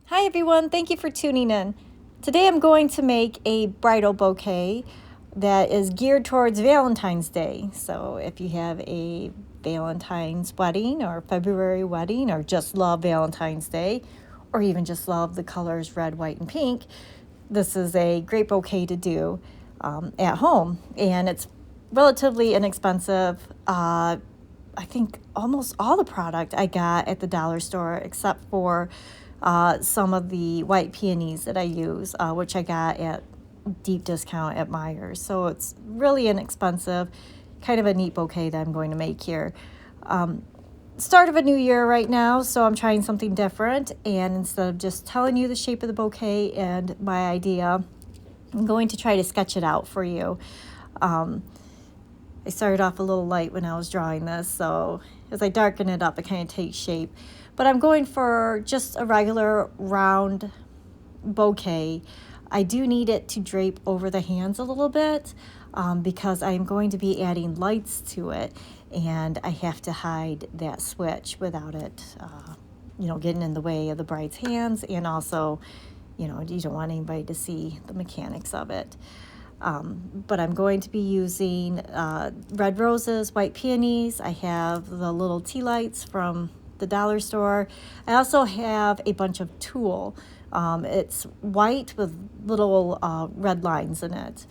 Hi everyone, thank you for tuning in. Today I'm going to make a bridal bouquet that is geared towards Valentine's Day. So if you have a Valentine's wedding or February wedding or just love Valentine's Day or even just love the colors red, white, and pink, this is a great bouquet to do at home. And it's relatively inexpensive. I think almost all the product I got at the dollar store except for some of the white peonies that I use, which I got at deep discount at Meijer's. So it's really inexpensive, kind of a neat bouquet that I'm going to make here. Start of a new year right now, so I'm trying something different. And instead of just telling you the shape of the bouquet and my idea, I'm going to try to sketch it out for you. I started off a little light when I was drawing this, so as I darken it up, it kind of takes shape. But I'm going for just a regular round bouquet. I do need it to drape over the hands a little bit because I'm going to be adding lights to it, and I have to hide that switch without it, getting in the way of the bride's hands, and also, you don't want anybody to see the mechanics of it. But I'm going to be using red roses, white peonies. I have the little tea lights from the dollar store. I also have a bunch of tulle. It's white with little red lines in it,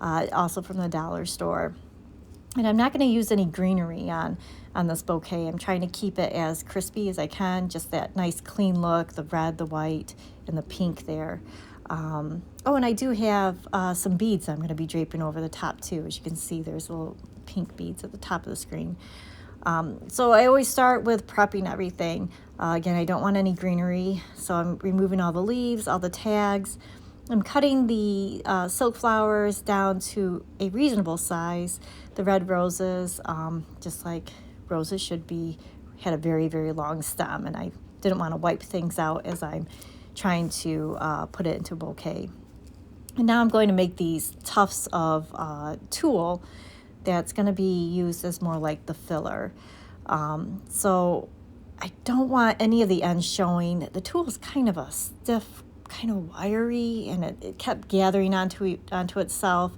also from the dollar store. And I'm not going to use any greenery on this bouquet. I'm trying to keep it as crispy as I can, just that nice clean look, the red, the white, and the pink there. And I do have some beads I'm going to be draping over the top too. As you can see, there's little pink beads at the top of the screen. So I always start with prepping everything. Again, I don't want any greenery, so I'm removing all the leaves, all the tags. I'm cutting the silk flowers down to a reasonable size. The red roses, just like roses should be, had a very, very long stem, and I didn't want to wipe things out as I'm trying to put it into a bouquet. And now I'm going to make these tufts of tulle that's going to be used as more like the filler. So I don't want any of the ends showing. The tulle is kind of a stiff, kind of wiry, and it kept gathering onto itself.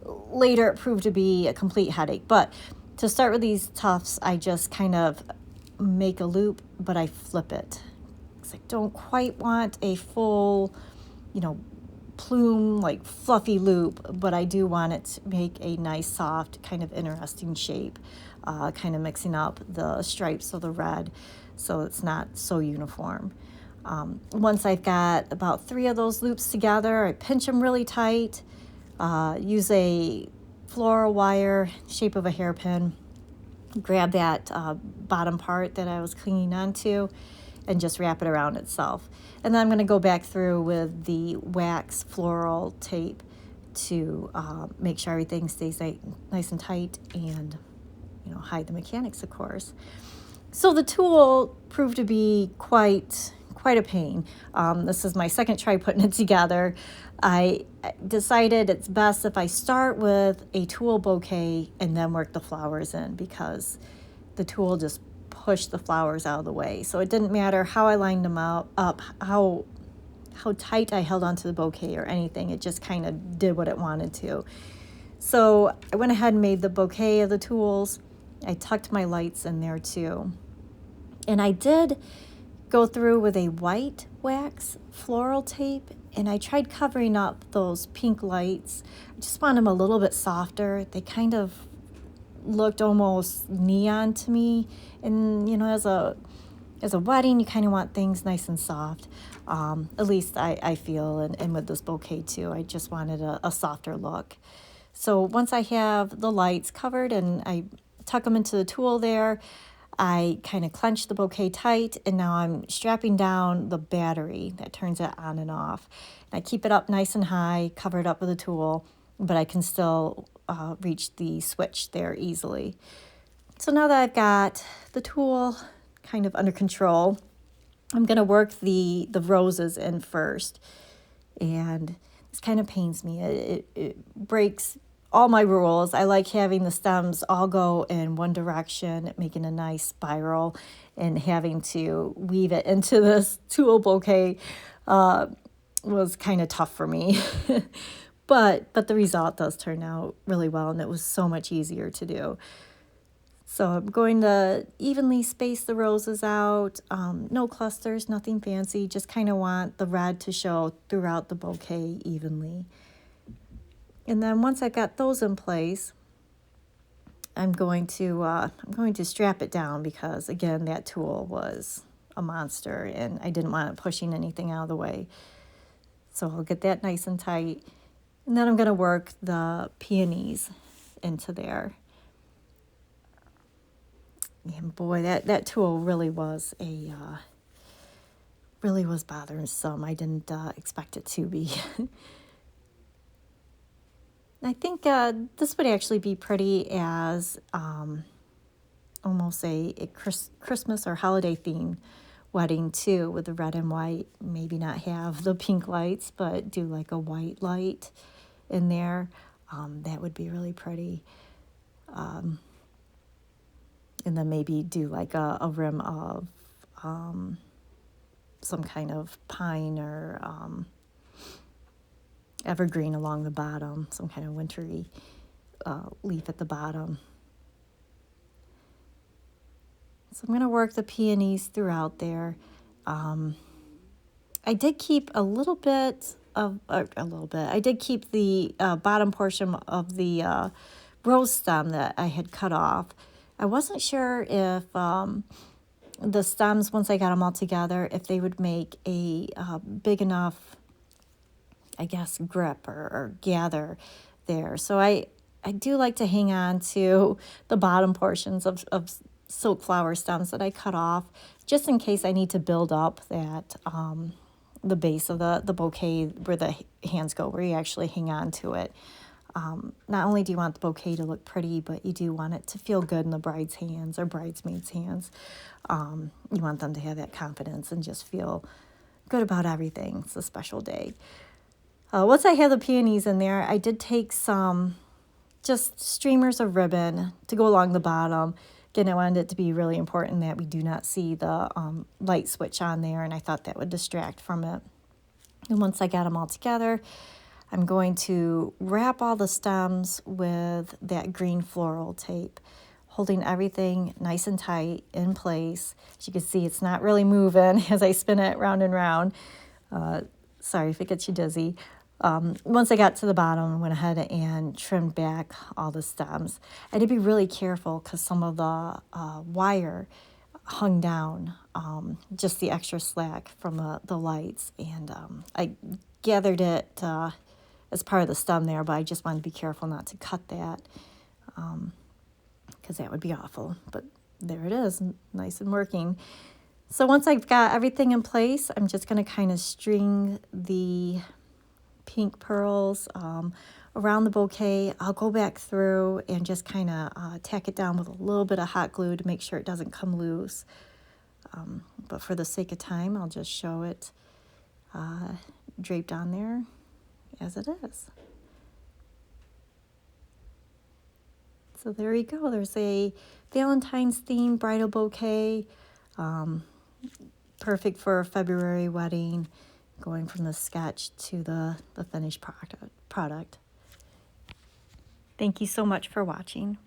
Later it proved to be a complete headache. But to start with these tufts, I just kind of make a loop, but I flip it. I don't quite want a full, plume, like fluffy loop, but I do want it to make a nice, soft, kind of interesting shape, kind of mixing up the stripes of the red so it's not so uniform. Once I've got about 3 of those loops together, I pinch them really tight, use a floral wire, shape of a hairpin, grab that bottom part that I was clinging onto, and just wrap it around itself. And then I'm going to go back through with the wax floral tape to make sure everything stays nice and tight and, hide the mechanics, of course. So the tulle proved to be quite a pain. This is my second try putting it together. I decided it's best if I start with a tulle bouquet and then work the flowers in, because the tulle just push the flowers out of the way. So it didn't matter how I lined them up, how tight I held onto the bouquet or anything. It just kind of did what it wanted to. So I went ahead and made the bouquet of the tulles. I tucked my lights in there too. And I did go through with a white wax floral tape, and I tried covering up those pink lights. I just want them a little bit softer. They kind of looked almost neon to me, and as a wedding, you kind of want things nice and soft. At least I feel, and with this bouquet too, I just wanted a softer look. So once I have the lights covered and I tuck them into the tulle there, I kind of clench the bouquet tight, and now I'm strapping down the battery that turns it on and off. And I keep it up nice and high, covered up with a tulle, but I can still reach the switch there easily. So now that I've got the tulle kind of under control, I'm going to work the roses in first. And this kind of pains me. It breaks all my rules. I like having the stems all go in one direction, making a nice spiral, and having to weave it into this tulle bouquet was kind of tough for me. But the result does turn out really well, and it was so much easier to do. So I'm going to evenly space the roses out, no clusters, nothing fancy, just kind of want the red to show throughout the bouquet evenly. And then once I got those in place, I'm going to strap it down because, again, that tulle was a monster and I didn't want it pushing anything out of the way. So I'll get that nice and tight. And then I'm going to work the peonies into there. And boy, that tulle really was bothersome. I didn't expect it to be. I think this would actually be pretty as almost a Christmas or holiday theme wedding too, with the red and white. Maybe not have the pink lights, but do like a white light in there. That would be really pretty. And then maybe do like a rim of some kind of pine or evergreen along the bottom, some kind of wintry leaf at the bottom. So I'm going to work the peonies throughout there. I did keep I did keep the bottom portion of the rose stem that I had cut off. I wasn't sure if the stems, once I got them all together, if they would make a big enough, I guess, grip or gather there. So I do like to hang on to the bottom portions of silk flower stems that I cut off, just in case I need to build up that the base of the bouquet where the hands go, where you actually hang on to it. Not only do you want the bouquet to look pretty, but you do want it to feel good in the bride's hands or bridesmaids' hands. You want them to have that confidence and just feel good about everything. It's a special day. Once I have the peonies in there, I did take some just streamers of ribbon to go along the bottom. Again, I wanted it to be really important that we do not see the light switch on there, and I thought that would distract from it. And once I got them all together, I'm going to wrap all the stems with that green floral tape, holding everything nice and tight in place. As you can see, it's not really moving as I spin it round and round. Sorry if it gets you dizzy. Once I got to the bottom, I went ahead and trimmed back all the stems. I had to be really careful because some of the wire hung down, just the extra slack from the lights. And I gathered it as part of the stem there, but I just wanted to be careful not to cut that because that would be awful. But there it is, nice and working. So once I've got everything in place, I'm just going to kind of string the pink pearls around the bouquet. I'll go back through and just kind of tack it down with a little bit of hot glue to make sure it doesn't come loose. But for the sake of time, I'll just show it draped on there as it is. So there you go. There's a Valentine's themed bridal bouquet. Perfect for a February wedding, going from the sketch to the finished product. Thank you so much for watching.